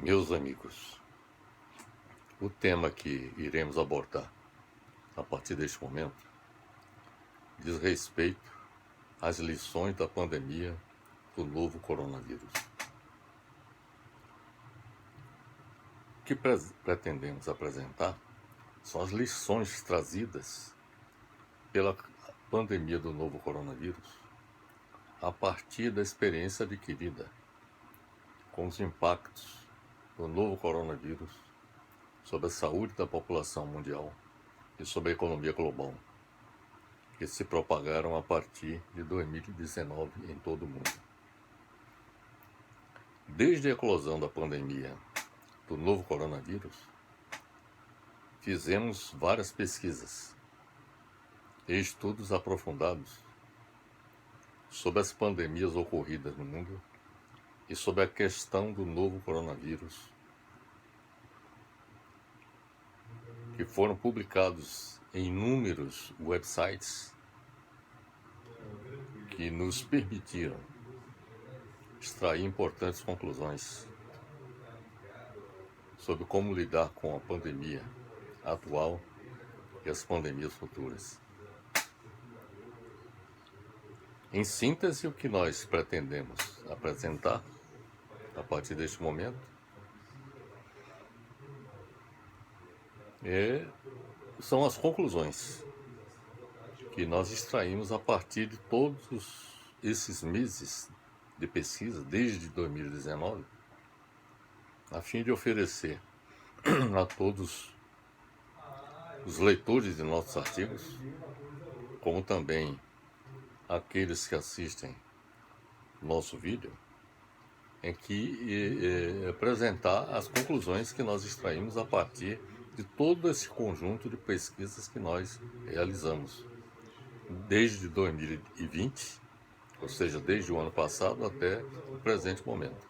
Meus amigos, o tema que iremos abordar a partir deste momento diz respeito às lições da pandemia do novo coronavírus. O que pretendemos apresentar são as lições trazidas pela pandemia do novo coronavírus a partir da experiência adquirida com os impactos do novo coronavírus sobre a saúde da população mundial e sobre a economia global, que se propagaram a partir de 2019 em todo o mundo. Desde a eclosão da pandemia do novo coronavírus, fizemos várias pesquisas e estudos aprofundados sobre as pandemias ocorridas no mundo e sobre a questão do novo coronavírus, que foram publicados em inúmeros websites que nos permitiram extrair importantes conclusões sobre como lidar com a pandemia atual e as pandemias futuras. Em síntese, o que nós pretendemos apresentar a partir deste momento são as conclusões que nós extraímos a partir de todos esses meses de pesquisa, desde 2019, a fim de oferecer a todos os leitores de nossos artigos, como também aqueles que assistem nosso vídeo, em que apresentar as conclusões que nós extraímos a partir de todo esse conjunto de pesquisas que nós realizamos desde 2020, ou seja, desde o ano passado até o presente momento.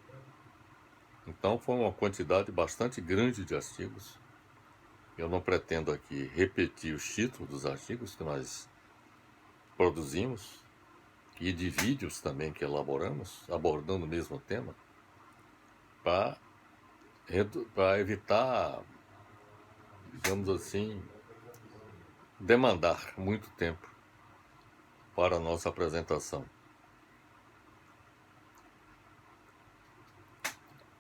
Então foi uma quantidade bastante grande de artigos. Eu não pretendo aqui repetir os títulos dos artigos que nós produzimos e de vídeos também que elaboramos, abordando o mesmo tema, para evitar, digamos assim, demandar muito tempo para a nossa apresentação.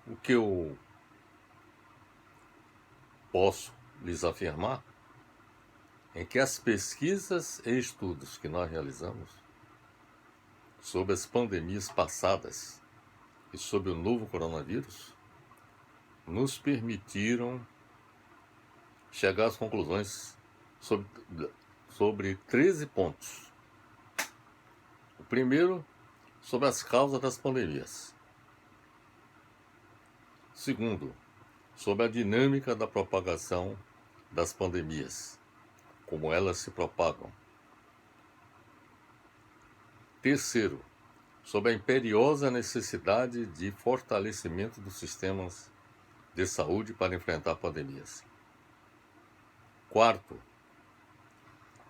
O que eu posso lhes afirmar é que as pesquisas e estudos que nós realizamos sobre as pandemias passadas e sobre o novo coronavírus nos permitiram chegar às conclusões sobre 13 pontos. O primeiro, sobre as causas das pandemias. Segundo, sobre a dinâmica da propagação das pandemias, como elas se propagam. Terceiro, sobre a imperiosa necessidade de fortalecimento dos sistemas de saúde para enfrentar pandemias. Quarto,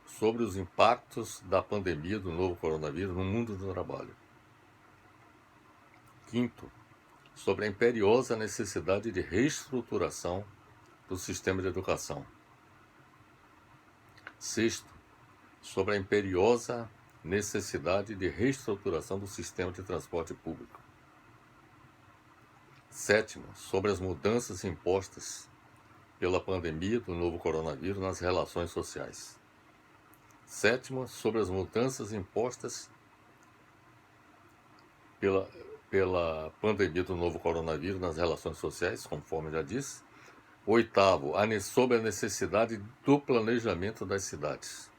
sobre os impactos da pandemia do novo coronavírus no mundo do trabalho. Quinto, sobre a imperiosa necessidade de reestruturação do sistema de educação. Sexto, sobre a imperiosa necessidade de reestruturação do sistema de transporte público. Sétimo, sobre as mudanças impostas pela pandemia do novo coronavírus nas relações sociais. Sétimo, sobre as mudanças impostas pela pandemia do novo coronavírus nas relações sociais, conforme já disse. Oitavo, sobre a necessidade do planejamento das cidades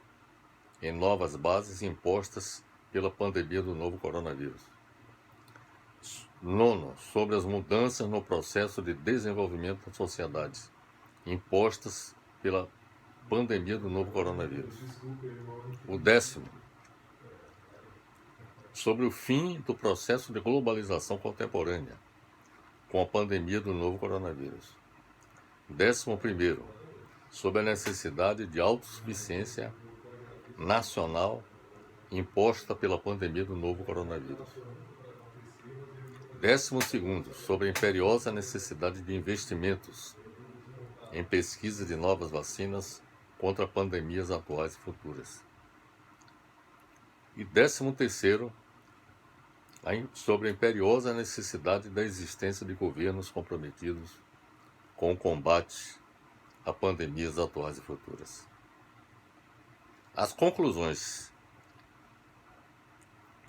em novas bases impostas pela pandemia do novo coronavírus. Nono, sobre as mudanças no processo de desenvolvimento das sociedades impostas pela pandemia do novo coronavírus. O décimo, sobre o fim do processo de globalização contemporânea com a pandemia do novo coronavírus. 11º, sobre a necessidade de autossuficiência nacional imposta pela pandemia do novo coronavírus. 12º, sobre a imperiosa necessidade de investimentos em pesquisa de novas vacinas contra pandemias atuais e futuras. E 13º, sobre a imperiosa necessidade da existência de governos comprometidos com o combate a pandemias atuais e futuras. As conclusões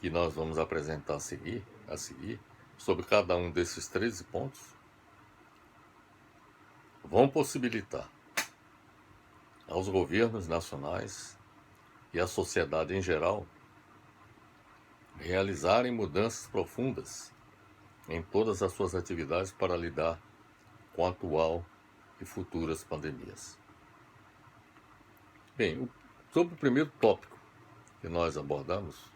que nós vamos apresentar a seguir, sobre cada um desses 13 pontos, vão possibilitar aos governos nacionais e à sociedade em geral realizarem mudanças profundas em todas as suas atividades para lidar com a atual e futuras pandemias. Bem, sobre o primeiro tópico que nós abordamos,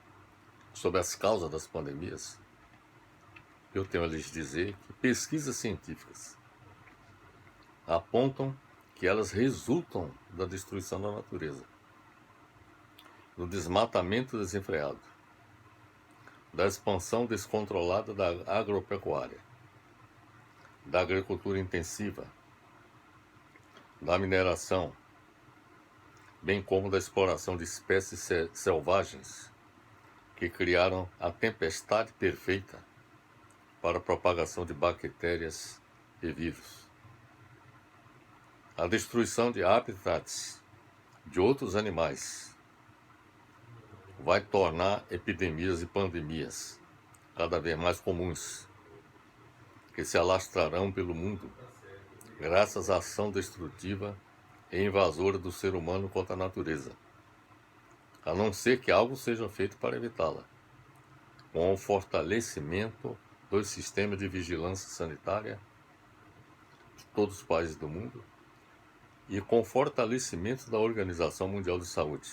sobre as causas das pandemias, eu tenho a lhes dizer que pesquisas científicas apontam que elas resultam da destruição da natureza, do desmatamento desenfreado, da expansão descontrolada da agropecuária, da agricultura intensiva, da mineração, bem como da exploração de espécies selvagens que criaram a tempestade perfeita para a propagação de bactérias e vírus. A destruição de habitats de outros animais vai tornar epidemias e pandemias cada vez mais comuns, que se alastrarão pelo mundo graças à ação destrutiva e invasora do ser humano contra a natureza, a não ser que algo seja feito para evitá-la, com o fortalecimento dos sistemas de vigilância sanitária de todos os países do mundo e com o fortalecimento da Organização Mundial de Saúde.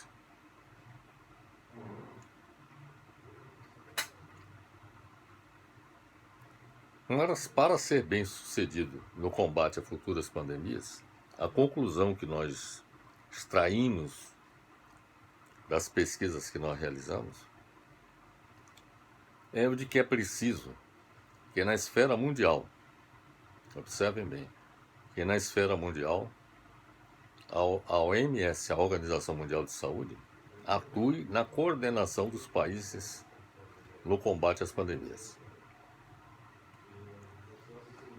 Mas, para ser bem sucedido no combate a futuras pandemias, a conclusão que nós extraímos das pesquisas que nós realizamos é o de que é preciso que na esfera mundial, observem bem, que na esfera mundial, a OMS, a Organização Mundial de Saúde, atue na coordenação dos países no combate às pandemias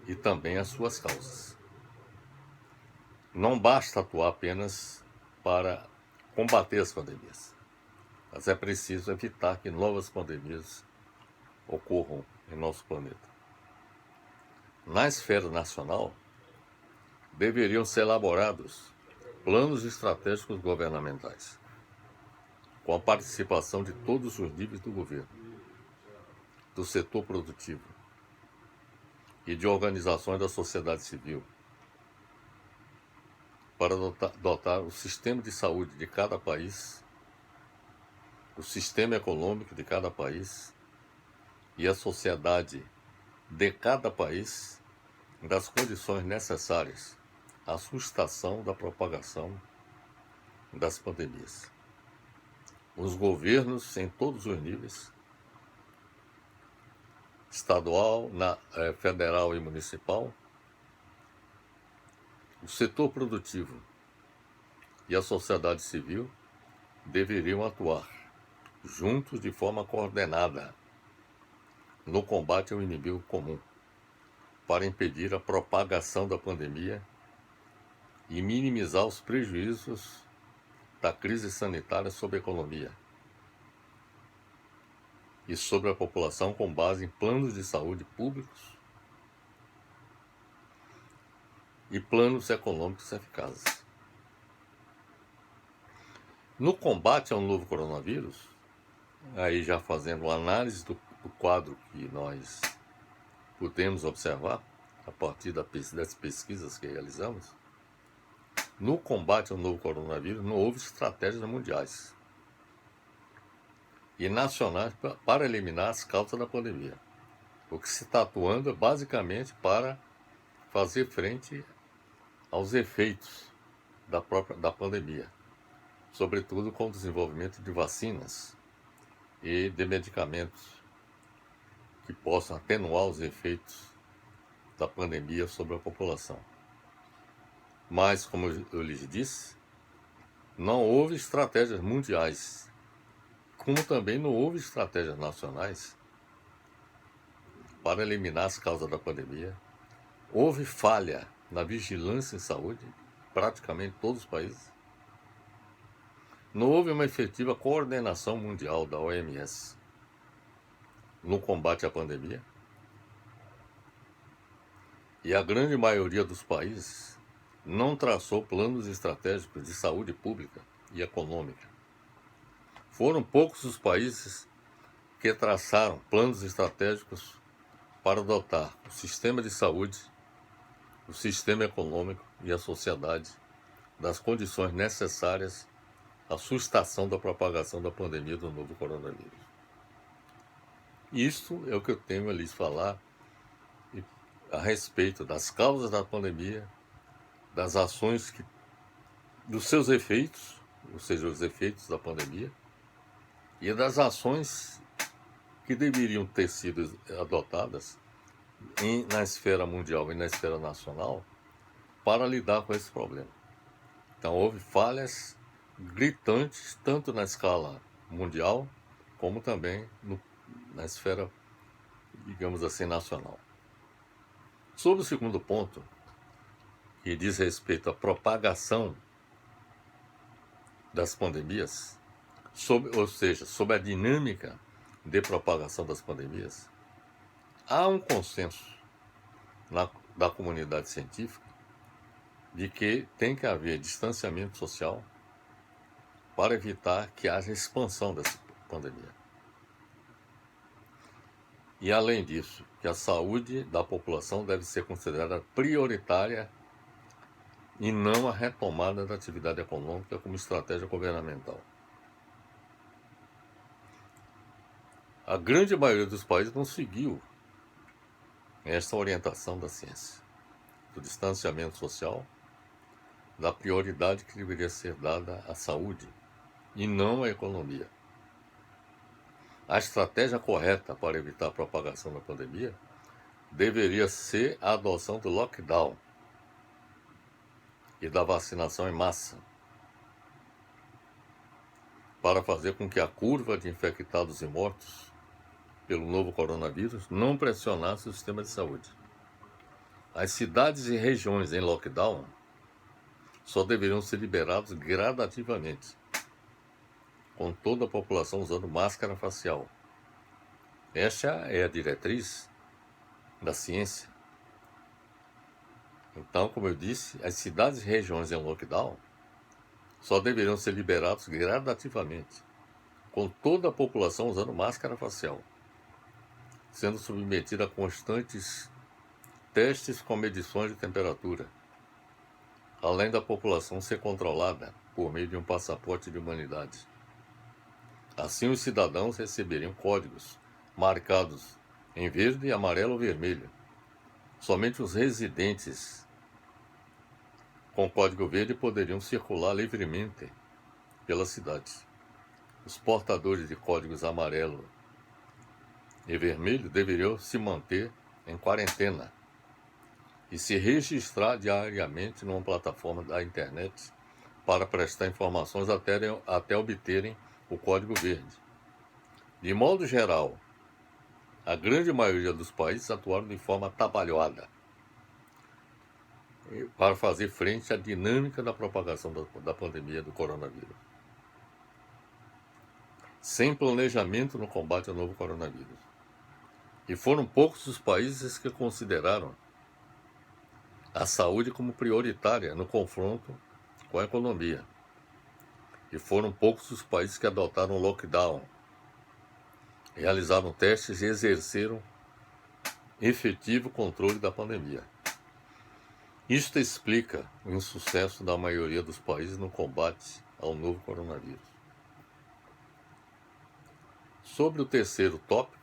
e também às suas causas. Não basta atuar apenas para combater as pandemias, mas é preciso evitar que novas pandemias ocorram em nosso planeta. Na esfera nacional, deveriam ser elaborados planos estratégicos governamentais, com a participação de todos os níveis do governo, do setor produtivo e de organizações da sociedade civil, para dotar o sistema de saúde de cada país, o sistema econômico de cada país e a sociedade de cada país das condições necessárias à sustentação da propagação das pandemias. Os governos em todos os níveis, estadual, federal e municipal, o setor produtivo e a sociedade civil deveriam atuar juntos de forma coordenada no combate ao inimigo comum, para impedir a propagação da pandemia e minimizar os prejuízos da crise sanitária sobre a economia e sobre a população com base em planos de saúde públicos e planos econômicos eficazes. No combate ao novo coronavírus, aí já fazendo análise do quadro que nós podemos observar a partir das pesquisas que realizamos, no combate ao novo coronavírus não houve estratégias mundiais e nacionais para eliminar as causas da pandemia. O que se está atuando é basicamente para fazer frente aos efeitos da pandemia, sobretudo com o desenvolvimento de vacinas e de medicamentos que possam atenuar os efeitos da pandemia sobre a população. Mas, como eu lhes disse, não houve estratégias mundiais, como também não houve estratégias nacionais para eliminar as causas da pandemia. Houve falha na vigilância em saúde, praticamente em todos os países. Não houve uma efetiva coordenação mundial da OMS no combate à pandemia. E a grande maioria dos países não traçou planos estratégicos de saúde pública e econômica. Foram poucos os países que traçaram planos estratégicos para dotar o sistema de saúde, o sistema econômico e a sociedade das condições necessárias à sustação da propagação da pandemia do novo coronavírus. Isto é o que eu tenho a lhes falar a respeito das causas da pandemia, das ações dos seus efeitos, ou seja, os efeitos da pandemia, e das ações que deveriam ter sido adotadas na esfera mundial e na esfera nacional para lidar com esse problema. Então, houve falhas gritantes, tanto na escala mundial, como também na esfera, digamos assim, nacional. Sobre o segundo ponto, que diz respeito à propagação das pandemias, ou seja, sobre a dinâmica de propagação das pandemias, há um consenso da comunidade científica de que tem que haver distanciamento social para evitar que haja expansão dessa pandemia. E, além disso, que a saúde da população deve ser considerada prioritária e não a retomada da atividade econômica como estratégia governamental. A grande maioria dos países não seguiu essa orientação da ciência, do distanciamento social, da prioridade que deveria ser dada à saúde e não à economia. A estratégia correta para evitar a propagação da pandemia deveria ser a adoção do lockdown e da vacinação em massa, para fazer com que a curva de infectados e mortos pelo novo coronavírus não pressionasse o sistema de saúde. As cidades e regiões em lockdown só deveriam ser liberados gradativamente, com toda a população usando máscara facial. Esta é a diretriz da ciência. Então, como eu disse, as cidades e regiões em lockdown só deveriam ser liberados gradativamente, com toda a população usando máscara facial, sendo submetida a constantes testes com medições de temperatura, além da população ser controlada por meio de um passaporte de humanidade. Assim, os cidadãos receberiam códigos marcados em verde, amarelo ou vermelho. Somente os residentes com código verde poderiam circular livremente pela cidade. Os portadores de códigos amarelo e vermelho deveriam se manter em quarentena e se registrar diariamente numa plataforma da internet para prestar informações até obterem o código verde. De modo geral, a grande maioria dos países atuaram de forma atabalhoada para fazer frente à dinâmica da propagação da pandemia do coronavírus, sem planejamento no combate ao novo coronavírus. E foram poucos os países que consideraram a saúde como prioritária no confronto com a economia. E foram poucos os países que adotaram o lockdown, realizaram testes e exerceram efetivo controle da pandemia. Isto explica o insucesso da maioria dos países no combate ao novo coronavírus. Sobre o terceiro tópico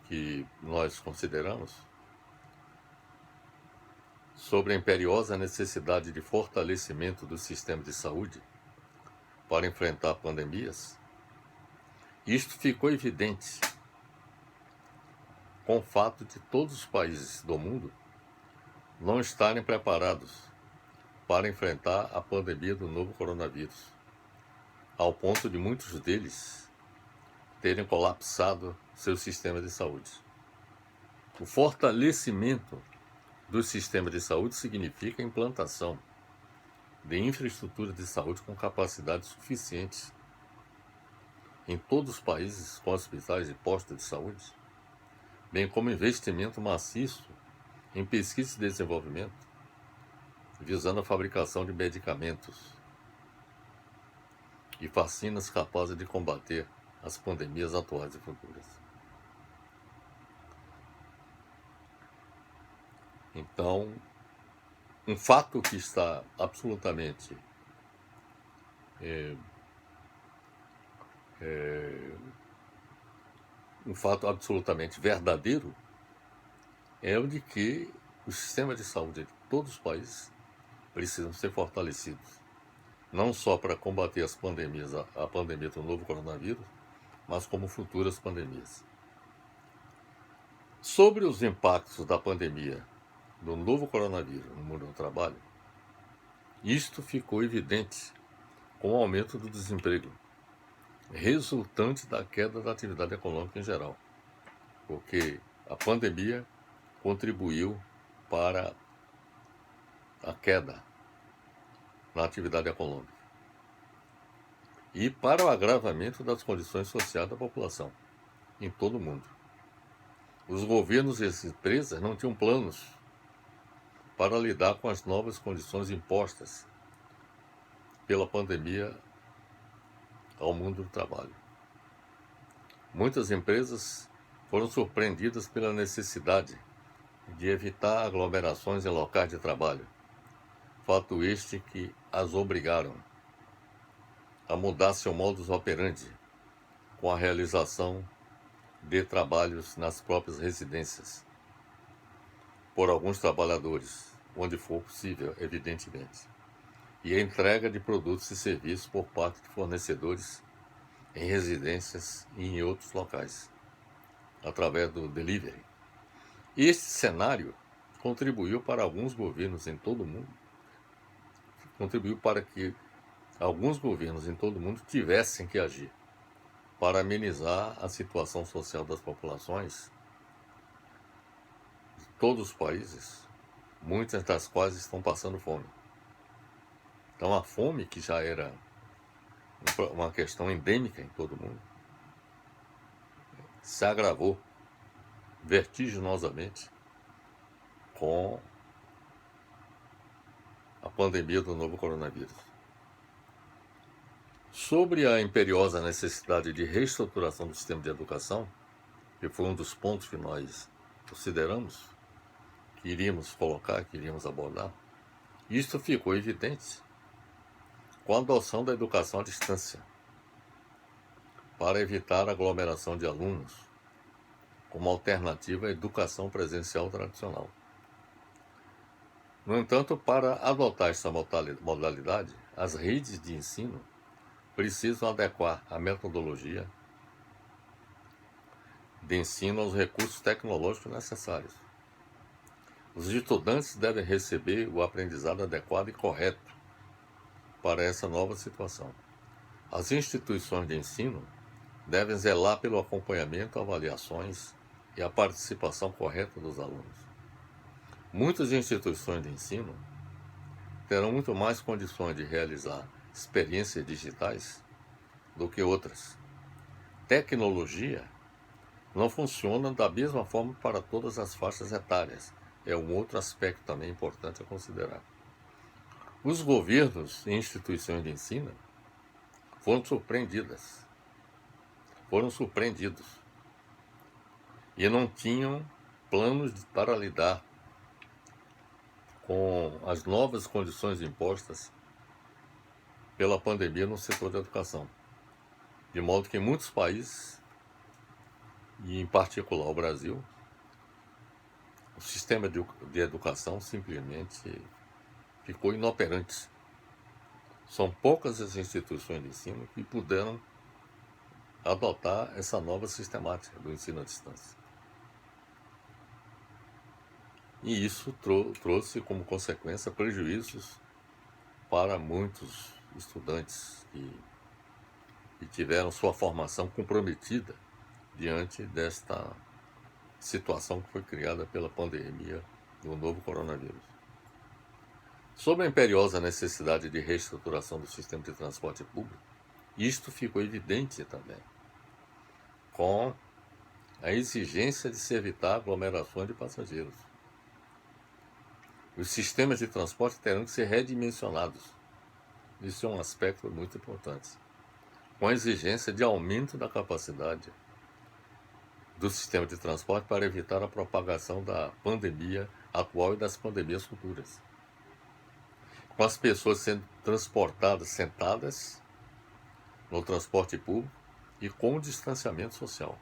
que nós consideramos, sobre a imperiosa necessidade de fortalecimento do sistema de saúde para enfrentar pandemias, isto ficou evidente com o fato de todos os países do mundo não estarem preparados para enfrentar a pandemia do novo coronavírus, ao ponto de muitos deles terem colapsado seu sistema de saúde. O fortalecimento do sistema de saúde significa a implantação de infraestrutura de saúde com capacidade suficiente em todos os países com hospitais e postos de saúde, bem como investimento maciço em pesquisa e desenvolvimento, visando a fabricação de medicamentos e vacinas capazes de combater as pandemias atuais e futuras. Então, um fato que está absolutamente verdadeiro é o de que o sistema de saúde de todos os países precisam ser fortalecidos, não só para combater as pandemias, a pandemia do novo coronavírus, mas como futuras pandemias. Sobre os impactos da pandemia do novo coronavírus no mundo do trabalho, isto ficou evidente com o aumento do desemprego, resultante da queda da atividade econômica em geral, porque a pandemia contribuiu para a queda na atividade econômica e para o agravamento das condições sociais da população em todo o mundo. Os governos e as empresas não tinham planos para lidar com as novas condições impostas pela pandemia ao mundo do trabalho. Muitas empresas foram surpreendidas pela necessidade de evitar aglomerações em locais de trabalho, fato este que as obrigaram a mudar seu modus operandi com a realização de trabalhos nas próprias residências, por alguns trabalhadores, onde for possível, evidentemente, e a entrega de produtos e serviços por parte de fornecedores em residências e em outros locais, através do delivery. Este cenário contribuiu para alguns governos em todo o mundo, contribuiu para que alguns governos em todo o mundo tivessem que agir para amenizar a situação social das populações de todos os países, muitas das quais estão passando fome. Então a fome, que já era uma questão endêmica em todo o mundo, se agravou vertiginosamente com a pandemia do novo coronavírus. Sobre a imperiosa necessidade de reestruturação do sistema de educação, que foi um dos pontos que nós consideramos, que iríamos colocar, que iríamos abordar, isto ficou evidente com a adoção da educação à distância, para evitar a aglomeração de alunos, como alternativa à educação presencial tradicional. No entanto, para adotar essa modalidade, as redes de ensino precisam adequar a metodologia de ensino aos recursos tecnológicos necessários. Os estudantes devem receber o aprendizado adequado e correto para essa nova situação. As instituições de ensino devem zelar pelo acompanhamento, avaliações e a participação correta dos alunos. Muitas instituições de ensino terão muito mais condições de realizar experiências digitais do que outras. Tecnologia não funciona da mesma forma para todas as faixas etárias. É um outro aspecto também importante a considerar. Os governos e instituições de ensino foram surpreendidos e não tinham planos para lidar com as novas condições impostas pela pandemia no setor da educação. De modo que em muitos países, e em particular o Brasil, o sistema de educação simplesmente ficou inoperante. São poucas as instituições de ensino que puderam adotar essa nova sistemática do ensino à distância. E isso trouxe como consequência prejuízos para muitos estudantes que tiveram sua formação comprometida diante desta situação que foi criada pela pandemia do novo coronavírus. Sobre a imperiosa necessidade de reestruturação do sistema de transporte público, isto ficou evidente também, com a exigência de se evitar aglomerações de passageiros. Os sistemas de transporte terão que ser redimensionados. Isso é um aspecto muito importante. Com a exigência de aumento da capacidade do sistema de transporte para evitar a propagação da pandemia atual e das pandemias futuras. Com as pessoas sendo transportadas sentadas no transporte público e com o distanciamento social.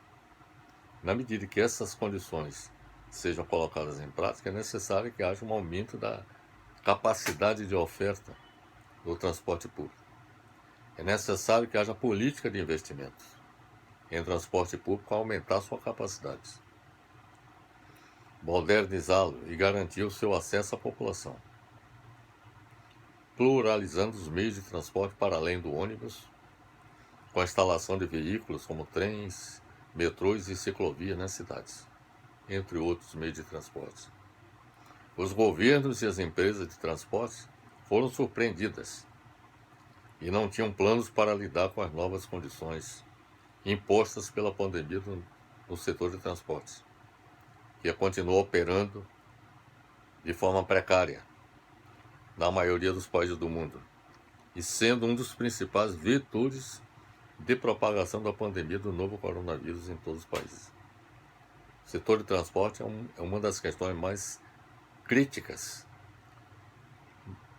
Na medida que essas condições sejam colocadas em prática, é necessário que haja um aumento da capacidade de oferta do transporte público. É necessário que haja política de investimentos em transporte público para aumentar sua capacidade, modernizá-lo e garantir o seu acesso à população, pluralizando os meios de transporte para além do ônibus, com a instalação de veículos como trens, metrôs e ciclovias nas cidades, entre outros meios de transporte. Os governos e as empresas de transporte foram surpreendidas e não tinham planos para lidar com as novas condições impostas pela pandemia no setor de transportes, que continua operando de forma precária na maioria dos países do mundo e sendo um dos principais vetores de propagação da pandemia do novo coronavírus em todos os países. O setor de transporte é uma das questões mais críticas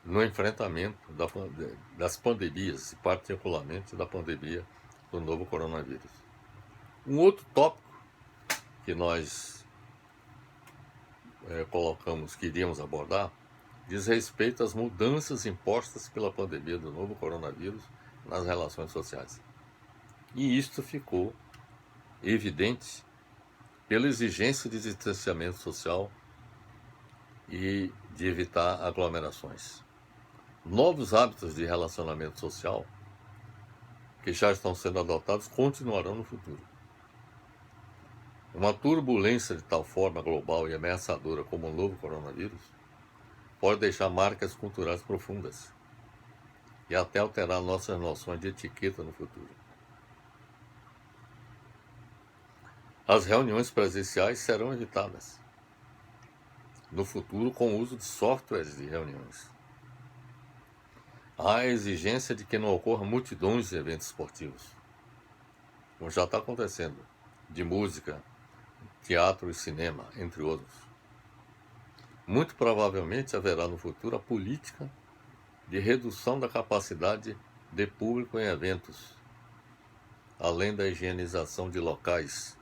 no enfrentamento das pandemias, e particularmente da pandemia do novo coronavírus. Um outro tópico que nós colocamos que iríamos abordar diz respeito às mudanças impostas pela pandemia do novo coronavírus nas relações sociais. E isto ficou evidente pela exigência de distanciamento social e de evitar aglomerações. Novos hábitos de relacionamento social que já estão sendo adotados continuarão no futuro. Uma turbulência de tal forma global e ameaçadora como o novo coronavírus pode deixar marcas culturais profundas e até alterar nossas noções de etiqueta no futuro. As reuniões presenciais serão evitadas no futuro com o uso de softwares de reuniões. Há a exigência de que não ocorram multidões de eventos esportivos, como já está acontecendo, de música, teatro e cinema, entre outros. Muito provavelmente haverá no futuro a política de redução da capacidade de público em eventos, além da higienização de locais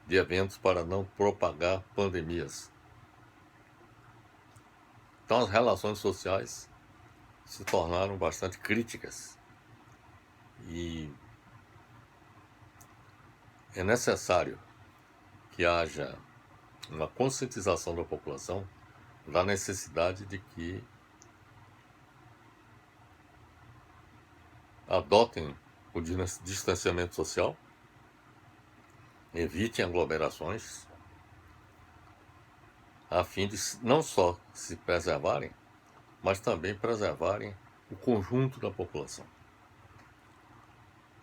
de eventos para não propagar pandemias. Então as relações sociais se tornaram bastante críticas e é necessário que haja uma conscientização da população da necessidade de que adotem o distanciamento social, evitem aglomerações, a fim de não só se preservarem, mas também preservarem o conjunto da população.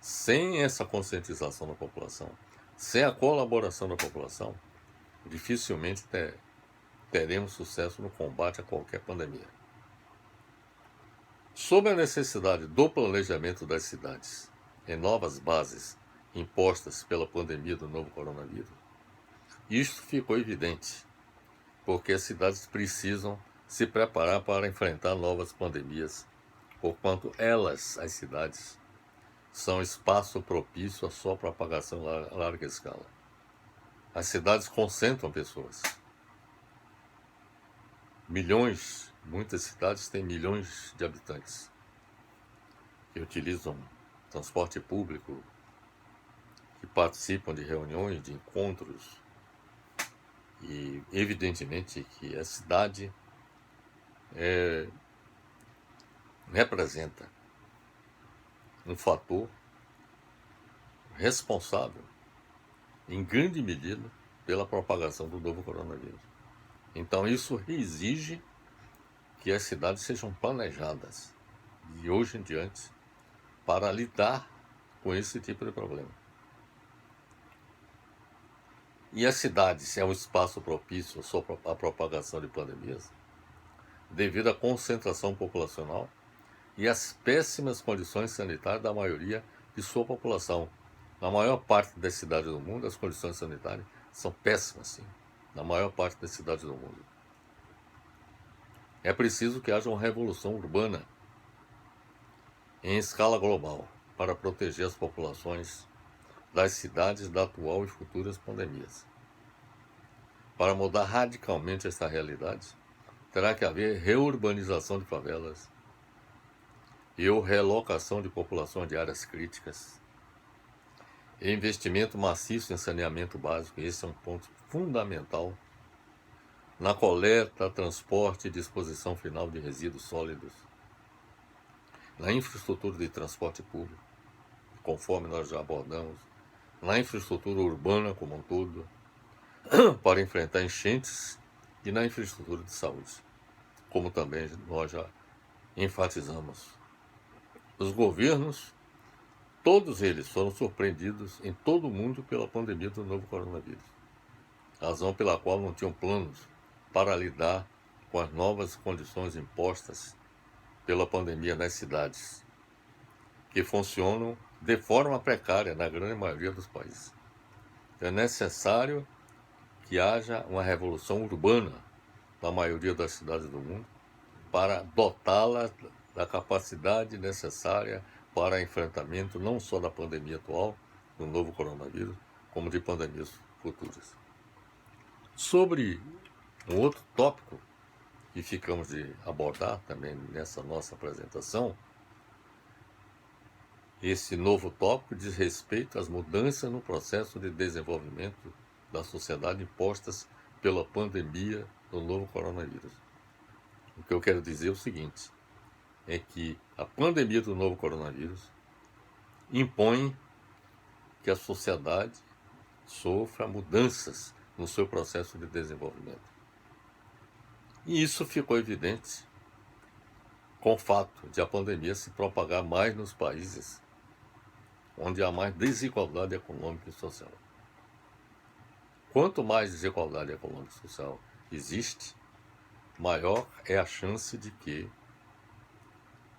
Sem essa conscientização da população, sem a colaboração da população, dificilmente teremos sucesso no combate a qualquer pandemia. Sob a necessidade do planejamento das cidades em novas bases impostas pela pandemia do novo coronavírus, isto ficou evidente, porque as cidades precisam se preparar para enfrentar novas pandemias, porquanto elas, as cidades, são espaço propício à sua propagação a larga escala. As cidades concentram pessoas. Milhões, muitas cidades têm milhões de habitantes que utilizam transporte público, que participam de reuniões, de encontros E evidentemente que a cidade representa um fator responsável, em grande medida, pela propagação do novo coronavírus. Então isso exige que as cidades sejam planejadas, de hoje em diante, para lidar com esse tipo de problema. E as cidades é um espaço propício à propagação de pandemias, devido à concentração populacional e às péssimas condições sanitárias da maioria de sua população. Na maior parte das cidades do mundo, as condições sanitárias são péssimas, sim. Na maior parte das cidades do mundo. É preciso que haja uma revolução urbana em escala global para proteger as populações das cidades da atual e futuras pandemias. Para mudar radicalmente esta realidade, terá que haver reurbanização de favelas e relocação de populações de áreas críticas, e investimento maciço em saneamento básico. Esse é um ponto fundamental na coleta, transporte e disposição final de resíduos sólidos, na infraestrutura de transporte público, conforme nós já abordamos, na infraestrutura urbana como um todo, para enfrentar enchentes, e na infraestrutura de saúde, como também nós já enfatizamos. Os governos, todos eles foram surpreendidos em todo o mundo pela pandemia do novo coronavírus, razão pela qual não tinham planos para lidar com as novas condições impostas pela pandemia nas cidades, que funcionam de forma precária na grande maioria dos países. É necessário que haja uma revolução urbana na maioria das cidades do mundo para dotá-la da capacidade necessária para enfrentamento não só da pandemia atual, do novo coronavírus, como de pandemias futuras. Sobre um outro tópico que ficamos de abordar também nessa nossa apresentação, esse novo tópico diz respeito às mudanças no processo de desenvolvimento da sociedade impostas pela pandemia do novo coronavírus. O que eu quero dizer é o seguinte, é que a pandemia do novo coronavírus impõe que a sociedade sofra mudanças no seu processo de desenvolvimento. E isso ficou evidente com o fato de a pandemia se propagar mais nos países onde há mais desigualdade econômica e social. Quanto mais desigualdade econômica e social existe, maior é a chance de que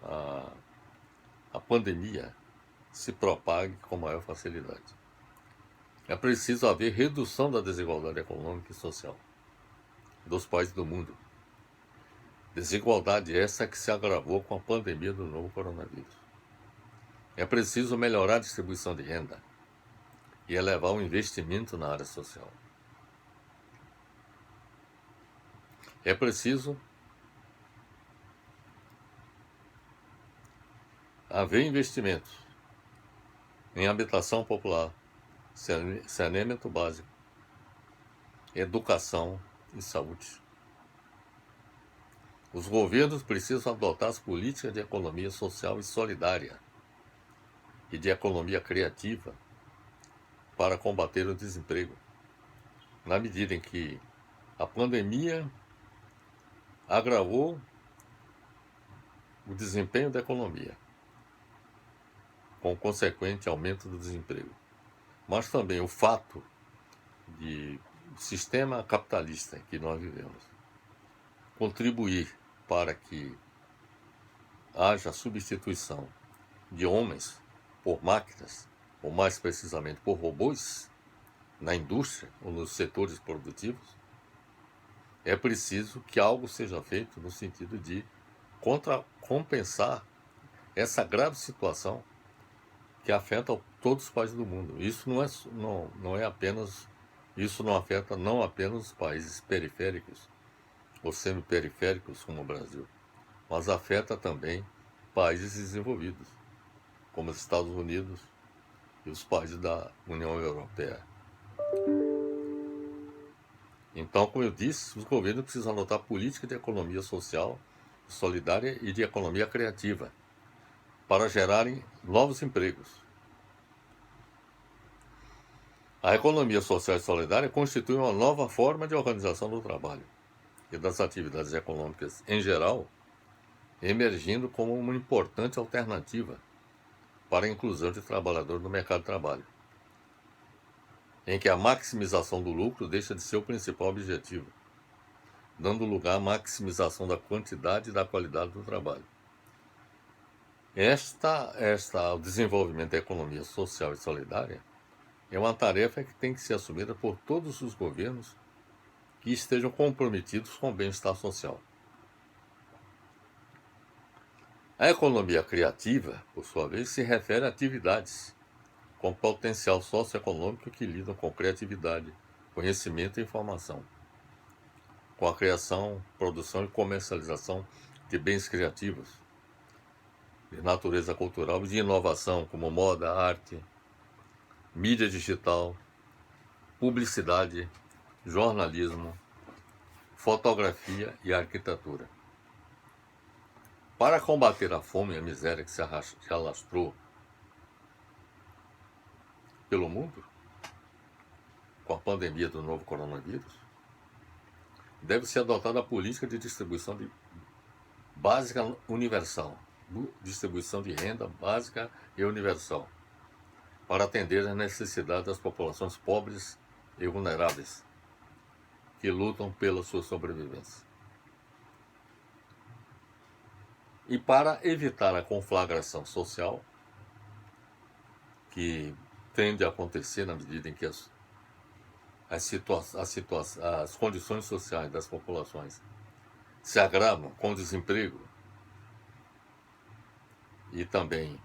a pandemia se propague com maior facilidade. É preciso haver redução da desigualdade econômica e social dos países do mundo. Desigualdade essa que se agravou com a pandemia do novo coronavírus. É preciso melhorar a distribuição de renda e elevar o investimento na área social. É preciso haver investimentos em habitação popular, saneamento básico, educação e saúde. Os governos precisam adotar as políticas de economia social e solidária e de economia criativa para combater o desemprego, na medida em que a pandemia agravou o desempenho da economia, com o consequente aumento do desemprego. Mas também o fato de o sistema capitalista em que nós vivemos contribuir para que haja substituição de homens por máquinas, ou mais precisamente por robôs, na indústria ou nos setores produtivos, é preciso que algo seja feito no sentido de compensar essa grave situação que afeta todos os países do mundo. Isso não é apenas, isso não afeta não apenas os países periféricos ou semiperiféricos como o Brasil, mas afeta também países desenvolvidos, como os Estados Unidos e os países da União Europeia. Então, como eu disse, os governos precisam adotar política de economia social, solidária e de economia criativa para gerarem novos empregos. A economia social e solidária constitui uma nova forma de organização do trabalho e das atividades econômicas em geral, emergindo como uma importante alternativa para a inclusão de trabalhadores no mercado de trabalho, em que a maximização do lucro deixa de ser o principal objetivo, dando lugar à maximização da quantidade e da qualidade do trabalho. O desenvolvimento da economia social e solidária é uma tarefa que tem que ser assumida por todos os governos que estejam comprometidos com o bem-estar social. A economia criativa, por sua vez, se refere a atividades com potencial socioeconômico que lidam com criatividade, conhecimento e informação, com a criação, produção e comercialização de bens criativos, de natureza cultural e de inovação, como moda, arte, mídia digital, publicidade, jornalismo, fotografia e arquitetura. Para combater a fome e a miséria que se alastrou pelo mundo, com a pandemia do novo coronavírus, deve ser adotada a política de distribuição básica universal, distribuição de renda básica e universal, para atender às necessidades das populações pobres e vulneráveis, que lutam pela sua sobrevivência. E para evitar a conflagração social, que tende a acontecer na medida em que as condições sociais das populações se agravam com o desemprego e também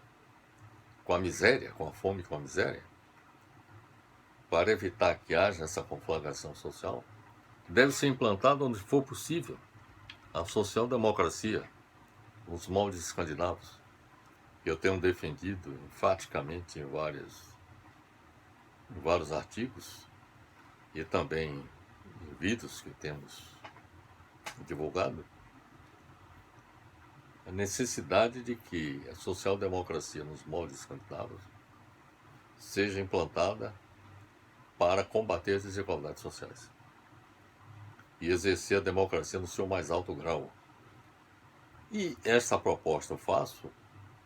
com a miséria, com a fome e com a miséria, para evitar que haja essa conflagração social, deve ser implantada onde for possível a social-democracia, os moldes escandinavos, que eu tenho defendido enfaticamente em vários artigos e também em vídeos que temos divulgado, a necessidade de que a social-democracia nos moldes escandinavos seja implantada para combater as desigualdades sociais e exercer a democracia no seu mais alto grau. E essa proposta eu faço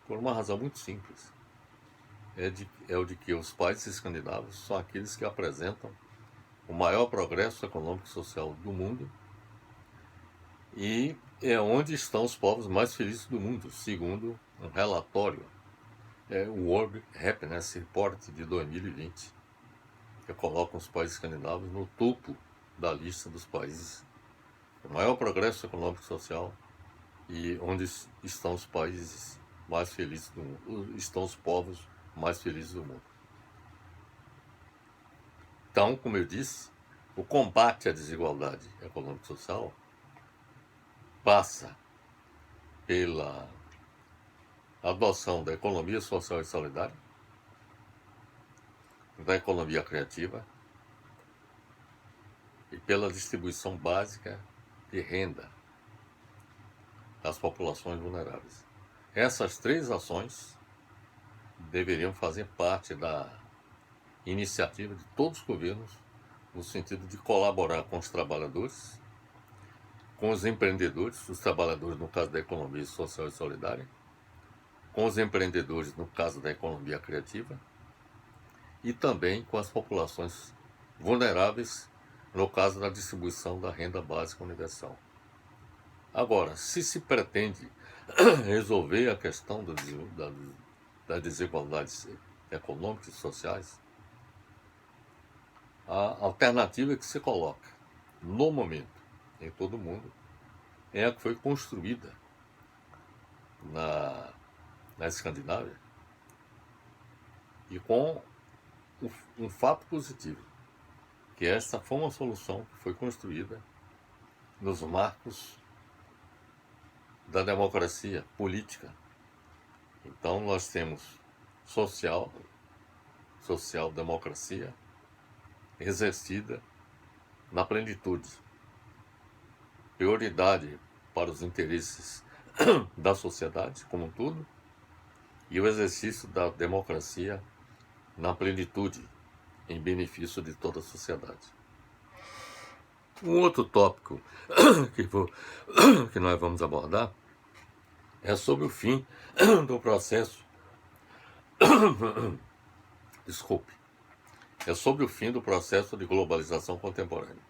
por uma razão muito simples. É o de que os países escandinavos são aqueles que apresentam o maior progresso econômico e social do mundo e é onde estão os povos mais felizes do mundo, segundo um relatório, o World Happiness Report de 2020, que coloca os países escandinavos no topo da lista dos países com maior progresso econômico e social e onde estão os países mais felizes do mundo, estão os povos mais felizes do mundo. Então, como eu disse, o combate à desigualdade econômica e social passa pela adoção da economia social e solidária, da economia criativa e pela distribuição básica de renda às populações vulneráveis. Essas três ações deveriam fazer parte da iniciativa de todos os governos, no sentido de colaborar com os trabalhadores, com os empreendedores, os trabalhadores no caso da economia social e solidária, com os empreendedores no caso da economia criativa e também com as populações vulneráveis no caso da distribuição da renda básica universal. Agora, se pretende resolver a questão das desigualdades econômicas e sociais, a alternativa que se coloca no momento em todo o mundo é a que foi construída na Escandinávia e com um fato positivo, que esta foi uma solução que foi construída nos marcos da democracia política. Então nós temos social-democracia exercida na plenitude, prioridade para os interesses da sociedade como um todo e o exercício da democracia na plenitude, em benefício de toda a sociedade. Um outro tópico que nós vamos abordar é sobre o fim do processo. Desculpe. É sobre o fim do processo de globalização contemporânea,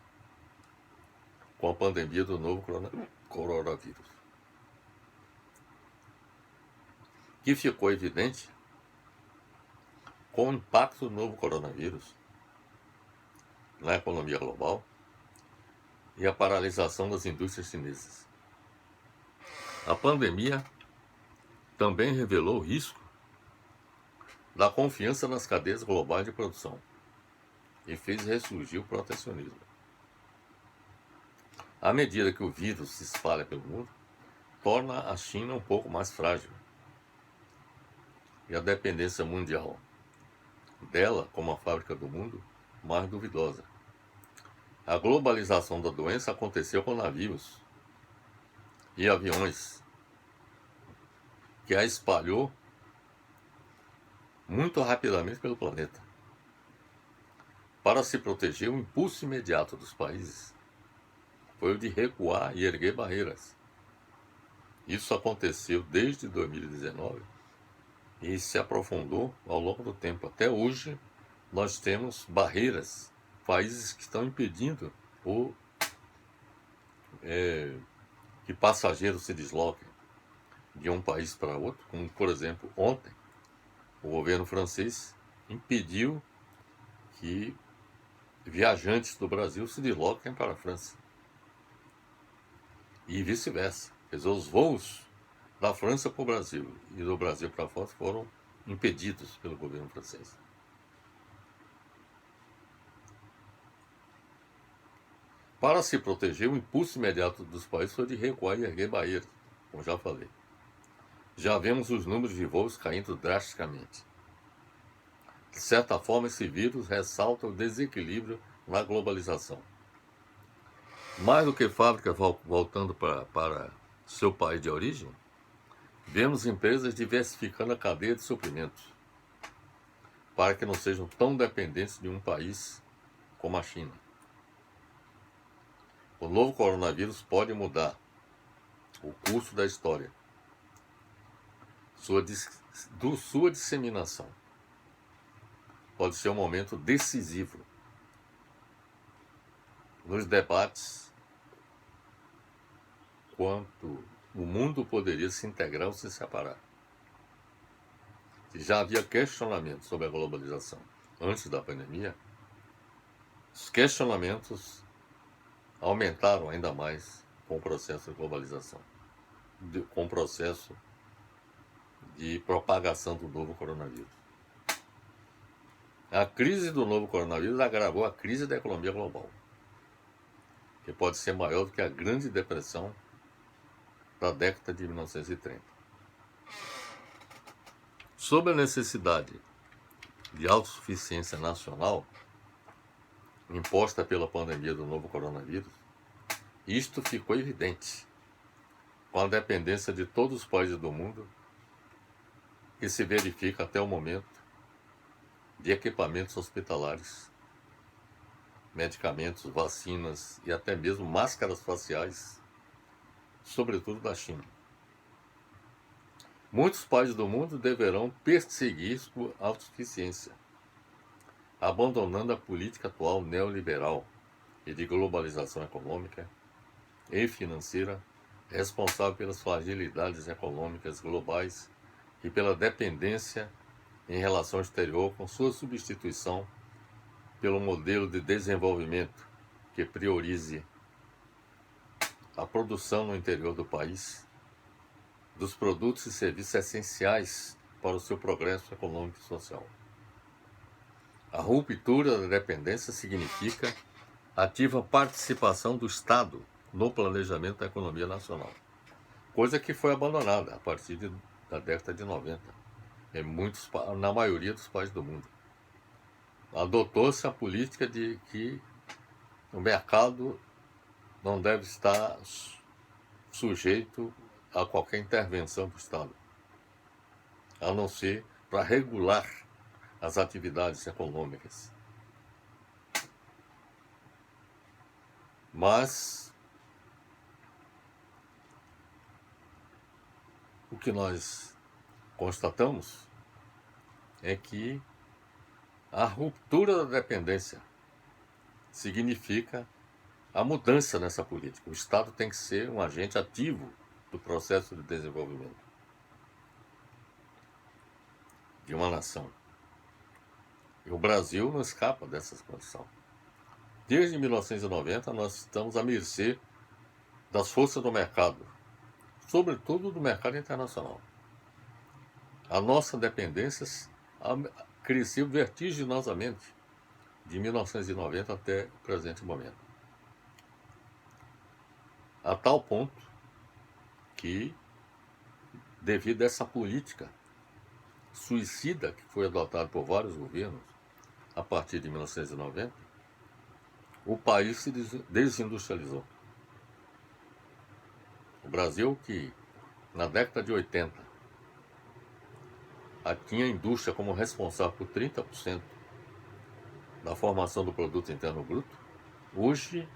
com a pandemia do novo coronavírus, que ficou evidente com o impacto do novo coronavírus na economia global e a paralisação das indústrias chinesas. A pandemia também revelou o risco da confiança nas cadeias globais de produção e fez ressurgir o protecionismo. À medida que o vírus se espalha pelo mundo, torna a China um pouco mais frágil e a dependência mundial dela, como a fábrica do mundo, mais duvidosa. A globalização da doença aconteceu com navios e aviões, que a espalhou muito rapidamente pelo planeta. Para se proteger, o impulso imediato dos países foi o de recuar e erguer barreiras. Isso aconteceu desde 2019 e se aprofundou ao longo do tempo. Até hoje, nós temos barreiras, países que estão impedindo que passageiros se desloquem de um país para outro, como, por exemplo, ontem, o governo francês impediu que viajantes do Brasil se desloquem para a França. E vice-versa. Quer dizer, os voos da França para o Brasil e do Brasil para fora foram impedidos pelo governo francês. Para se proteger, o impulso imediato dos países foi de recuar e erguer barreiras, como já falei. Já vemos os números de voos caindo drasticamente. De certa forma, esse vírus ressalta o desequilíbrio na globalização. Mais do que fábricas voltando para seu país de origem, vemos empresas diversificando a cadeia de suprimentos, para que não sejam tão dependentes de um país como a China. O novo coronavírus pode mudar o curso da história, sua disseminação. Pode ser um momento decisivo nos debates quanto o mundo poderia se integrar ou se separar. Se já havia questionamentos sobre a globalização antes da pandemia, os questionamentos aumentaram ainda mais com o processo de globalização, com o processo de propagação do novo coronavírus. A crise do novo coronavírus agravou a crise da economia global, que pode ser maior do que a Grande Depressão da década de 1930. Sobre a necessidade de autossuficiência nacional imposta pela pandemia do novo coronavírus, isto ficou evidente com a dependência de todos os países do mundo que se verifica até o momento de equipamentos hospitalares, medicamentos, vacinas e até mesmo máscaras faciais, sobretudo da China. Muitos países do mundo deverão perseguir sua autossuficiência, abandonando a política atual neoliberal e de globalização econômica e financeira, responsável pelas fragilidades econômicas globais e pela dependência em relação exterior, com sua substituição pelo modelo de desenvolvimento que priorize a produção no interior do país dos produtos e serviços essenciais para o seu progresso econômico e social. A ruptura da dependência significa ativa participação do Estado no planejamento da economia nacional, coisa que foi abandonada a partir da década de 90, na maioria dos países do mundo. Adotou-se a política de que o mercado não deve estar sujeito a qualquer intervenção do Estado, a não ser para regular as atividades econômicas. Mas o que nós constatamos é que a ruptura da dependência significa a mudança nessa política. O Estado tem que ser um agente ativo do processo de desenvolvimento de uma nação. E o Brasil não escapa dessa condição. Desde 1990, nós estamos à mercê das forças do mercado, sobretudo do mercado internacional. A nossa dependência cresceu vertiginosamente de 1990 até o presente momento. A tal ponto que, devido a essa política suicida que foi adotada por vários governos a partir de 1990, o país se desindustrializou. O Brasil, que na década de 80 tinha a indústria como responsável por 30% da formação do produto interno bruto, hoje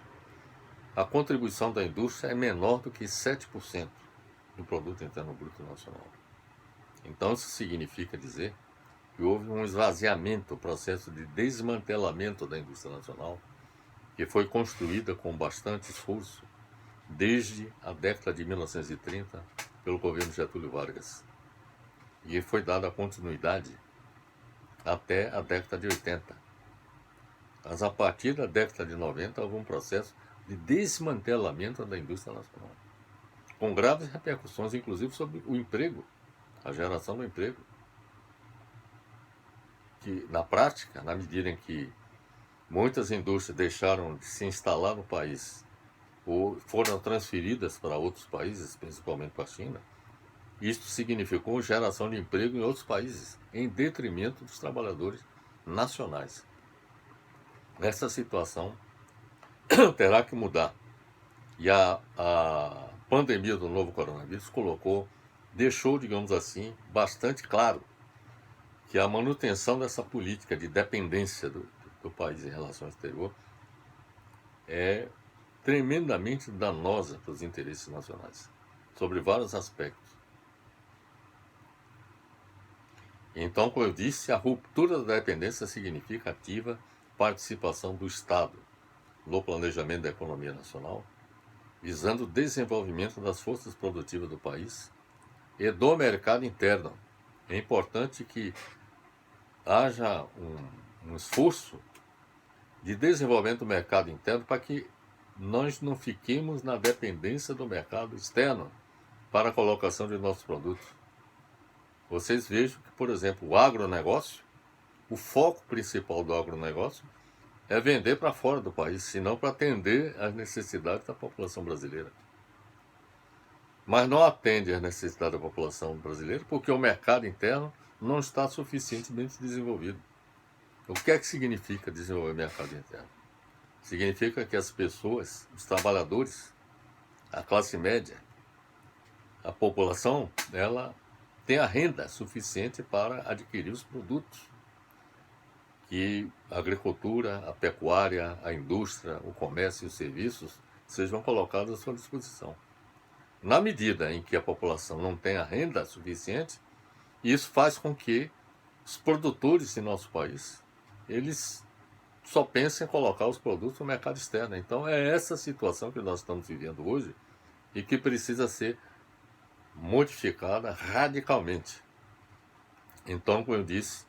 a contribuição da indústria é menor do que 7% do produto interno bruto nacional. Então isso significa dizer que houve um esvaziamento, um processo de desmantelamento da indústria nacional, que foi construída com bastante esforço desde a década de 1930 pelo governo Getúlio Vargas. E foi dada continuidade até a década de 80. Mas a partir da década de 90 houve um processo de desmantelamento da indústria nacional, com graves repercussões, inclusive, sobre o emprego, a geração do emprego. Que, na prática, na medida em que muitas indústrias deixaram de se instalar no país ou foram transferidas para outros países, principalmente para a China, isso significou geração de emprego em outros países, em detrimento dos trabalhadores nacionais. Essa situação terá que mudar. E a pandemia do novo coronavírus deixou, digamos assim, bastante claro que a manutenção dessa política de dependência do país em relação ao exterior é tremendamente danosa para os interesses nacionais, sobre vários aspectos. Então, como eu disse, a ruptura da dependência significa ativa participação do Estado no planejamento da economia nacional, visando o desenvolvimento das forças produtivas do país e do mercado interno. É importante que haja um esforço de desenvolvimento do mercado interno para que nós não fiquemos na dependência do mercado externo para a colocação de nossos produtos. Vocês vejam que, por exemplo, o agronegócio, o foco principal do agronegócio é vender para fora do país, senão para atender às necessidades da população brasileira. Mas não atende às necessidades da população brasileira porque o mercado interno não está suficientemente desenvolvido. O que é que significa desenvolver o mercado interno? Significa que as pessoas, os trabalhadores, a classe média, a população, ela tem a renda suficiente para adquirir os produtos que a agricultura, a pecuária, a indústria, o comércio e os serviços sejam colocados à sua disposição. Na medida em que a população não tem a renda suficiente, isso faz com que os produtores em nosso país, eles só pensem em colocar os produtos no mercado externo. Então é essa situação que nós estamos vivendo hoje e que precisa ser modificada radicalmente. Então, como eu disse,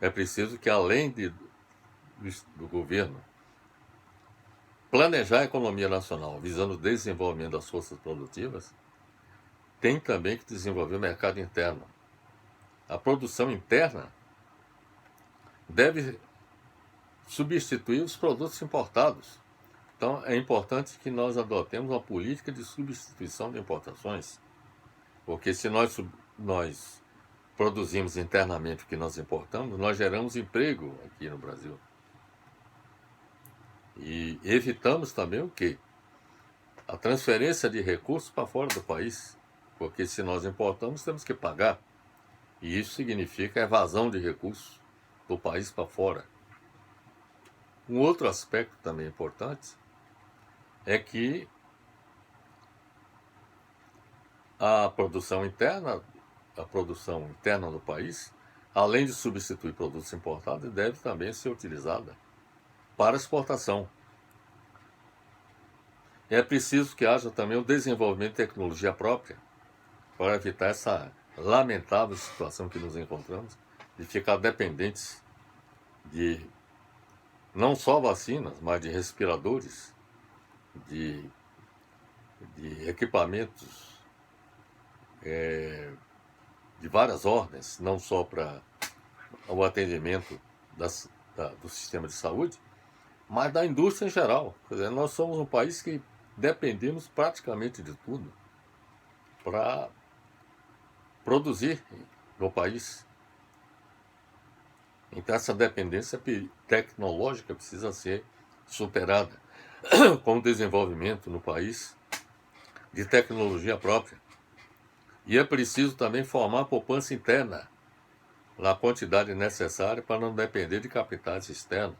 é preciso que, além do governo planejar a economia nacional visando o desenvolvimento das forças produtivas, tem também que desenvolver o mercado interno. A produção interna deve substituir os produtos importados. Então, é importante que nós adotemos uma política de substituição de importações, porque se nós produzimos internamente o que nós importamos, nós geramos emprego aqui no Brasil. E evitamos também o quê? A transferência de recursos para fora do país. Porque se nós importamos, temos que pagar. E isso significa evasão de recursos do país para fora. Um outro aspecto também importante é que a produção interna do país, além de substituir produtos importados, deve também ser utilizada para exportação. É preciso que haja também o desenvolvimento de tecnologia própria para evitar essa lamentável situação que nos encontramos de ficar dependentes de não só vacinas, mas de respiradores, de, de equipamentos de várias ordens, não só para o atendimento do sistema de saúde, mas da indústria em geral. Quer dizer, nós somos um país que dependemos praticamente de tudo para produzir no país. Então essa dependência tecnológica precisa ser superada com o desenvolvimento no país de tecnologia própria. E é preciso também formar a poupança interna na quantidade necessária para não depender de capitais externos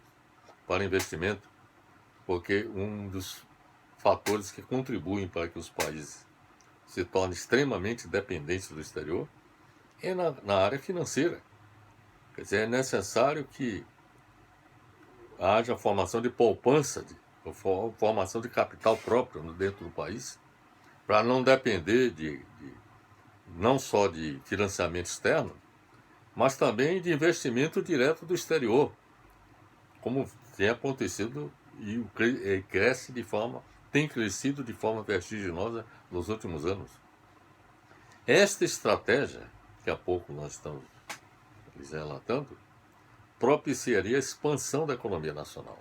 para investimento, porque um dos fatores que contribuem para que os países se tornem extremamente dependentes do exterior é na área financeira. Quer dizer, é necessário que haja formação de poupança, formação de capital próprio dentro do país, para não depender não só de financiamento externo, mas também de investimento direto do exterior, como tem acontecido e tem crescido de forma vertiginosa nos últimos anos. Esta estratégia, que há pouco nós estamos relatando, propiciaria a expansão da economia nacional,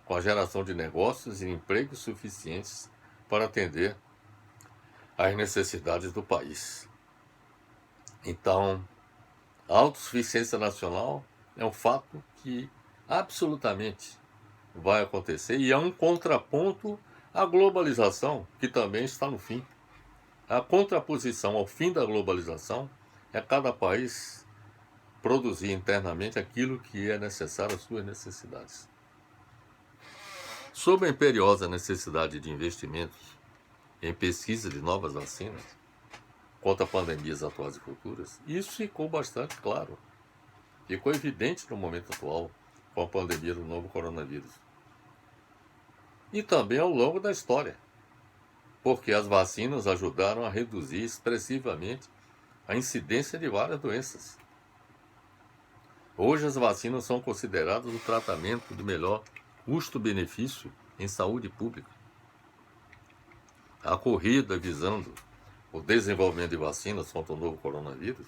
com a geração de negócios e empregos suficientes para atender às necessidades do país. Então, a autossuficiência nacional é um fato que absolutamente vai acontecer e é um contraponto à globalização, que também está no fim. A contraposição ao fim da globalização é cada país produzir internamente aquilo que é necessário às suas necessidades. Sob a imperiosa necessidade de investimentos em pesquisa de novas vacinas contra pandemias atuais e futuras, isso ficou bastante claro. Ficou evidente no momento atual com a pandemia do novo coronavírus. E também ao longo da história, porque as vacinas ajudaram a reduzir expressivamente a incidência de várias doenças. Hoje as vacinas são consideradas o tratamento de melhor custo-benefício em saúde pública. A corrida visando o desenvolvimento de vacinas contra o novo coronavírus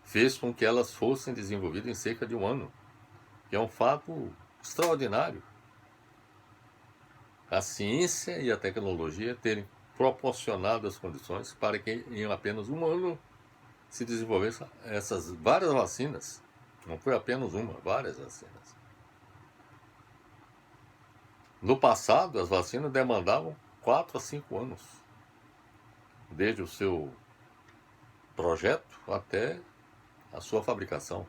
fez com que elas fossem desenvolvidas em cerca de um ano, que é um fato extraordinário. A ciência e a tecnologia terem proporcionado as condições para que em apenas um ano se desenvolvessem essas várias vacinas. Não foi apenas uma, várias vacinas. No passado, as vacinas demandavam 4 a 5 anos, desde o seu projeto até a sua fabricação.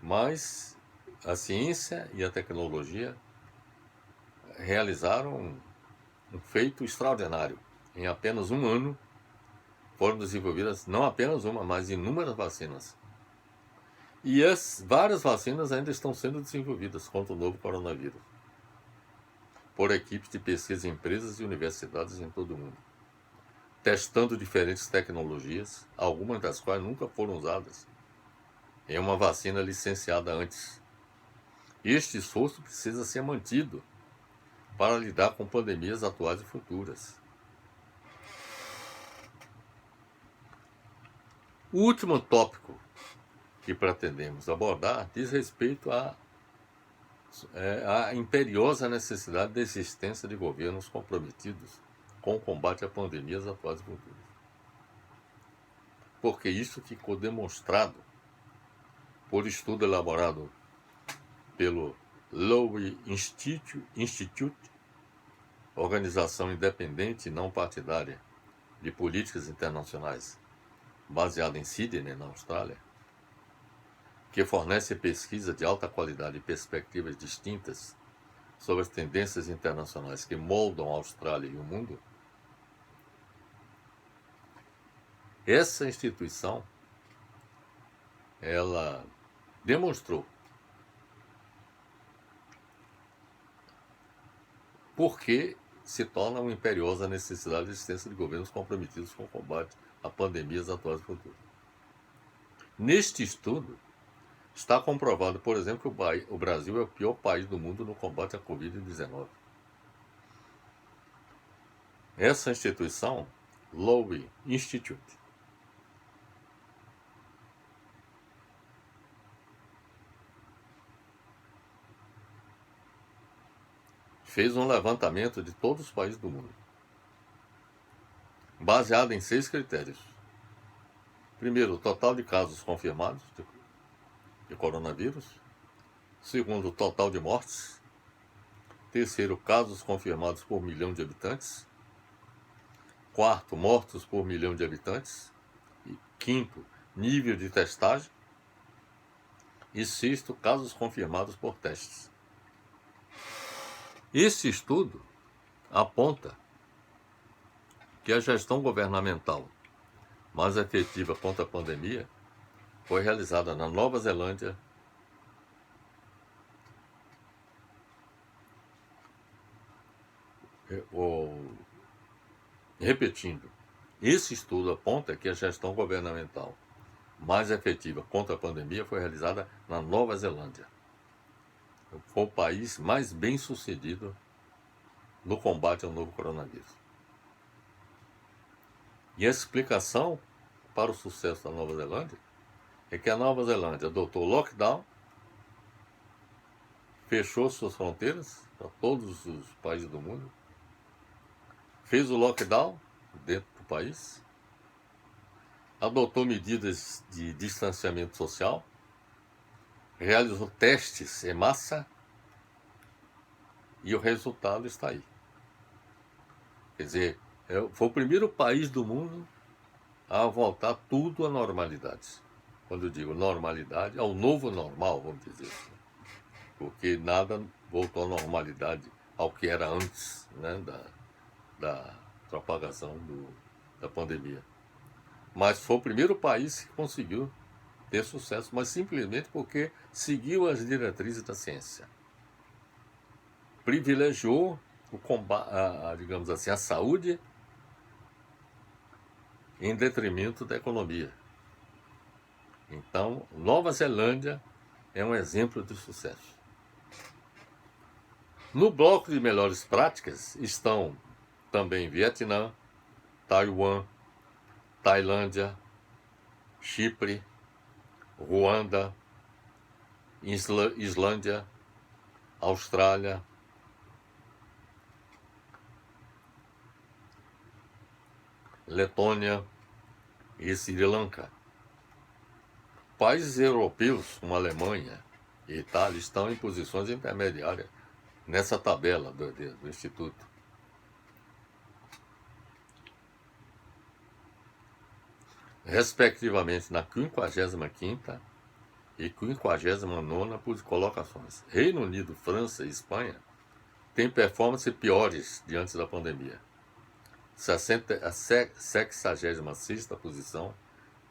Mas a ciência e a tecnologia realizaram um feito extraordinário. Em apenas um ano foram desenvolvidas não apenas uma, mas inúmeras vacinas. E as várias vacinas ainda estão sendo desenvolvidas contra o novo coronavírus por equipes de pesquisa em empresas e universidades em todo o mundo, testando diferentes tecnologias, algumas das quais nunca foram usadas em uma vacina licenciada antes. Este esforço precisa ser mantido para lidar com pandemias atuais e futuras. O último tópico que pretendemos abordar diz respeito à imperiosa necessidade da existência de governos comprometidos com o combate a pandemias atuais e futuras. Porque isso ficou demonstrado por estudo elaborado pelo Lowy Institute, organização independente e não partidária de políticas internacionais, baseada em Sydney, na Austrália, que fornece pesquisa de alta qualidade e perspectivas distintas sobre as tendências internacionais que moldam a Austrália e o mundo. Essa instituição, ela demonstrou por que se torna uma imperiosa necessidade de existência de governos comprometidos com o combate a pandemias atuais e futuras. Neste estudo, está comprovado, por exemplo, que o Brasil é o pior país do mundo no combate à Covid-19. Essa instituição, Lowy Institute, fez um levantamento de todos os países do mundo, baseado em 6 critérios. Primeiro, o total de casos confirmados de coronavírus. Segundo, o total de mortes. Terceiro, casos confirmados por milhão de habitantes. Quarto, mortos por milhão de habitantes. E quinto, nível de testagem. E sexto, casos confirmados por testes. Esse estudo aponta que a gestão governamental mais efetiva contra a pandemia foi realizada na Nova Zelândia, repetindo, esse estudo aponta que a gestão governamental mais efetiva contra a pandemia foi realizada na Nova Zelândia. Foi o país mais bem sucedido no combate ao novo coronavírus. E a explicação para o sucesso da Nova Zelândia é que a Nova Zelândia adotou o lockdown, fechou suas fronteiras para todos os países do mundo, fez o lockdown dentro do país, adotou medidas de distanciamento social, realizou testes em massa e o resultado está aí. Quer dizer, foi o primeiro país do mundo a voltar tudo à normalidade. Quando eu digo normalidade, ao novo normal, vamos dizer assim. Porque nada voltou à normalidade ao que era antes, né, da propagação da pandemia. Mas foi o primeiro país que conseguiu ter sucesso, mas simplesmente porque seguiu as diretrizes da ciência. Privilegiou o combate, digamos assim, a saúde em detrimento da economia. Então, Nova Zelândia é um exemplo de sucesso. No bloco de melhores práticas estão também Vietnã, Taiwan, Tailândia, Chipre, Ruanda, Islândia, Austrália, Letônia e Sri Lanka. Países europeus, como Alemanha e Itália, estão em posições intermediárias nessa tabela do Instituto. Respectivamente na 55ª e 59ª colocações. Reino Unido, França e Espanha têm performance piores diante da pandemia. A 66ª posição,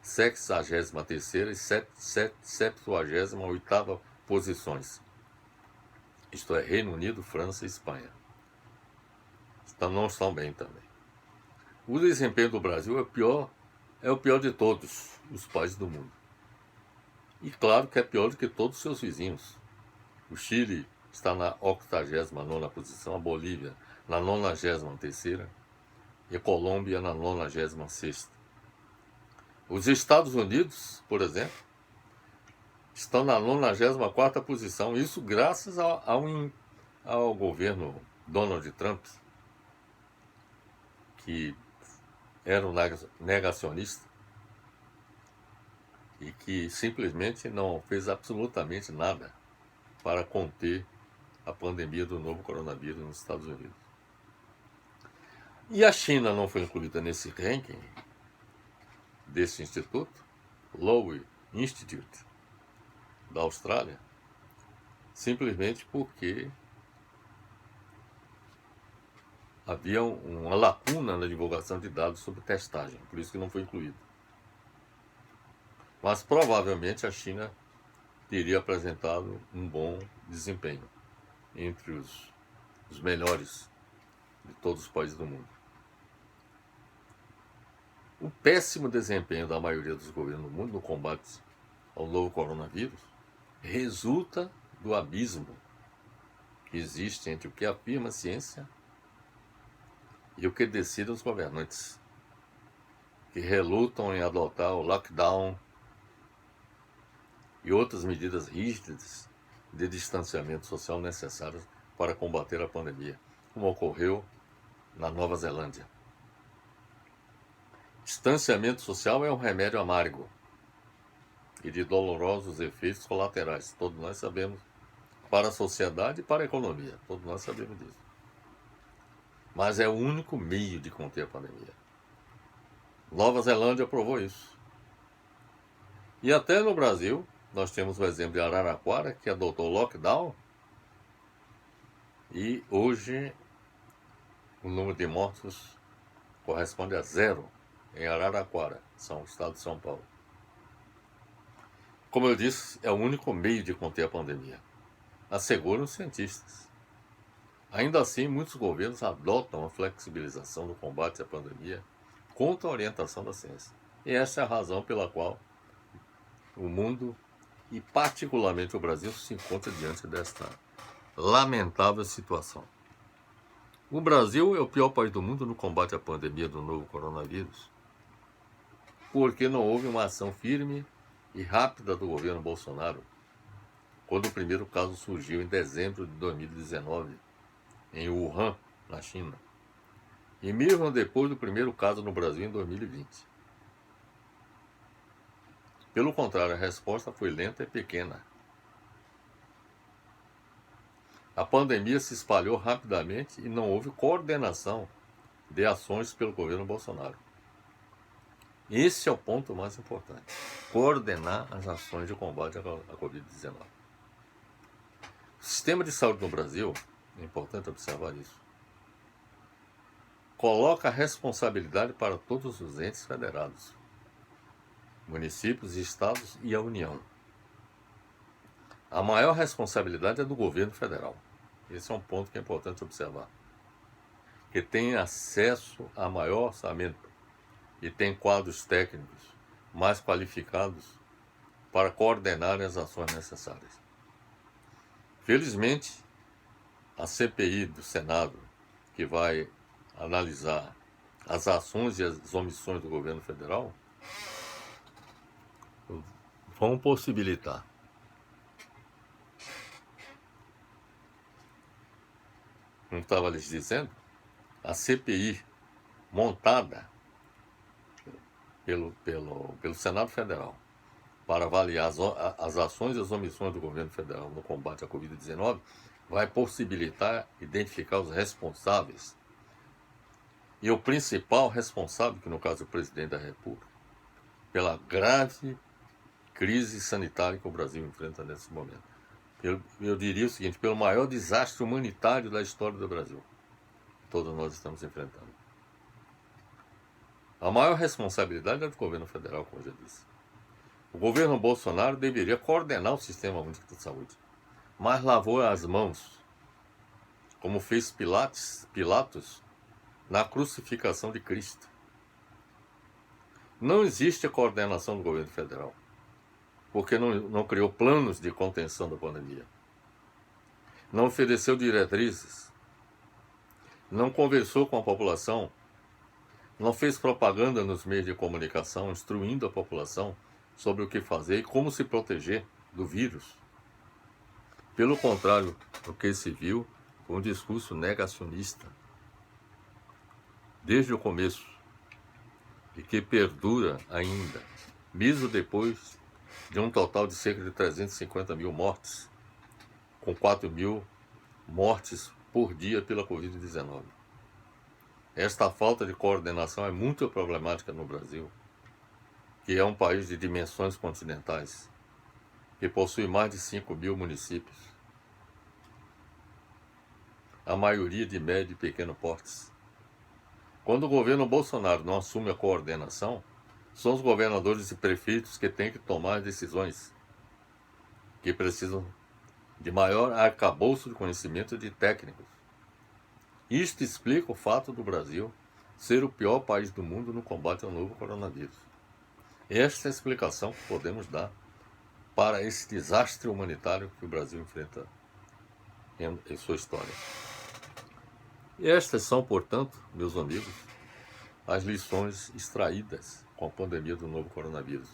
63ª e 78ª posições. Isto é, Reino Unido, França e Espanha. Então não estão bem também. O desempenho do Brasil é o pior de todos os países do mundo. E claro que é pior do que todos os seus vizinhos. O Chile está na 89ª posição, a Bolívia na 93ª e a Colômbia na 96ª. Os Estados Unidos, por exemplo, estão na 94ª posição, isso graças ao governo Donald Trump, que era um negacionista e que simplesmente não fez absolutamente nada para conter a pandemia do novo coronavírus nos Estados Unidos. E a China não foi incluída nesse ranking desse instituto, Lowy Institute, da Austrália, simplesmente porque havia uma lacuna na divulgação de dados sobre testagem, por isso que não foi incluído. Mas provavelmente a China teria apresentado um bom desempenho entre os melhores de todos os países do mundo. O péssimo desempenho da maioria dos governos do mundo no combate ao novo coronavírus resulta do abismo que existe entre o que afirma a ciência e o que decidem os governantes, que relutam em adotar o lockdown e outras medidas rígidas de distanciamento social necessárias para combater a pandemia, como ocorreu na Nova Zelândia. Distanciamento social é um remédio amargo e de dolorosos efeitos colaterais, todos nós sabemos, para a sociedade e para a economia, todos nós sabemos disso. Mas é o único meio de conter a pandemia. Nova Zelândia provou isso. E até no Brasil, nós temos o exemplo de Araraquara, que adotou o lockdown, e hoje o número de mortos corresponde a 0 em Araraquara, estado de São Paulo. Como eu disse, é o único meio de conter a pandemia, asseguram os cientistas. Ainda assim, muitos governos adotam a flexibilização do combate à pandemia contra a orientação da ciência. E essa é a razão pela qual o mundo, e particularmente o Brasil, se encontra diante desta lamentável situação. O Brasil é o pior país do mundo no combate à pandemia do novo coronavírus, porque não houve uma ação firme e rápida do governo Bolsonaro quando o primeiro caso surgiu em dezembro de 2019, em Wuhan, na China, e mesmo depois do primeiro caso no Brasil em 2020. Pelo contrário, a resposta foi lenta e pequena. A pandemia se espalhou rapidamente e não houve coordenação de ações pelo governo Bolsonaro. Esse é o ponto mais importante: coordenar as ações de combate à Covid-19. O sistema de saúde no Brasil, é importante observar isso, coloca a responsabilidade para todos os entes federados, municípios, estados e a União. A maior responsabilidade é do governo federal. Esse é um ponto que é importante observar. Que tem acesso a maior orçamento e tem quadros técnicos mais qualificados para coordenar as ações necessárias. Felizmente, a CPI do Senado, que vai analisar as ações e as omissões do governo federal, vão possibilitar como estava lhes dizendo, a CPI montada pelo Senado Federal para avaliar as ações e as omissões do governo federal no combate à Covid-19 vai possibilitar identificar os responsáveis. E o principal responsável, que no caso é o presidente da República, pela grave crise sanitária que o Brasil enfrenta nesse momento. Eu diria o seguinte: pelo maior desastre humanitário da história do Brasil, que todos nós estamos enfrentando. A maior responsabilidade é do governo federal, como eu já disse. O governo Bolsonaro deveria coordenar o Sistema Único de Saúde, mas lavou as mãos, como fez Pilatos na crucificação de Cristo. Não existe a coordenação do governo federal, porque não criou planos de contenção da pandemia, não ofereceu diretrizes, não conversou com a população, não fez propaganda nos meios de comunicação, instruindo a população sobre o que fazer e como se proteger do vírus. Pelo contrário, o que se viu foi um discurso negacionista, desde o começo, e que perdura ainda, mesmo depois de um total de cerca de 350 mil mortes com 4.000 mortes por dia pela Covid-19. Esta falta de coordenação é muito problemática no Brasil, que é um país de dimensões continentais, que possui mais de 5.000 municípios, a maioria de médio e pequeno portes. Quando o governo Bolsonaro não assume a coordenação, são os governadores e prefeitos que têm que tomar decisões, que precisam de maior arcabouço de conhecimento de técnicos. Isto explica o fato do Brasil ser o pior país do mundo no combate ao novo coronavírus. Esta é a explicação que podemos dar para esse desastre humanitário que o Brasil enfrenta em sua história. E estas são, portanto, meus amigos, as lições extraídas com a pandemia do novo coronavírus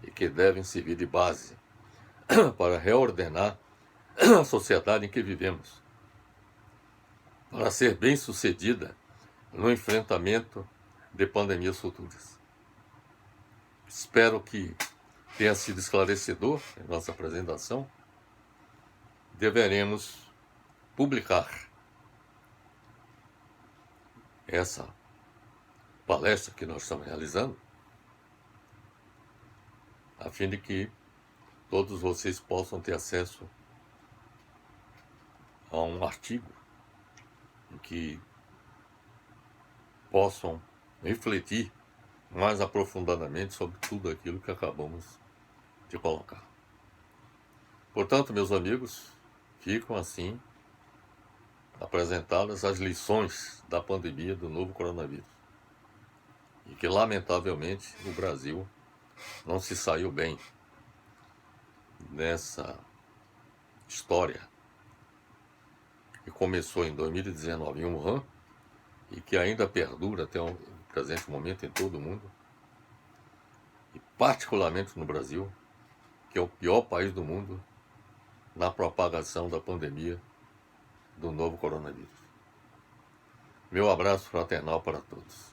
e que devem servir de base para reordenar a sociedade em que vivemos, para ser bem-sucedida no enfrentamento de pandemias futuras. Espero que tenha sido esclarecedor em nossa apresentação. Deveremos publicar essa palestra que nós estamos realizando, a fim de que todos vocês possam ter acesso a um artigo em que possam refletir mais aprofundadamente sobre tudo aquilo que acabamos de colocar. Portanto, meus amigos, ficam assim apresentadas as lições da pandemia do novo coronavírus. E que, lamentavelmente, o Brasil não se saiu bem nessa história que começou em 2019 em Wuhan e que ainda perdura até o presente momento em todo o mundo, e particularmente no Brasil, que é o pior país do mundo na propagação da pandemia do novo coronavírus. Meu abraço fraternal para todos.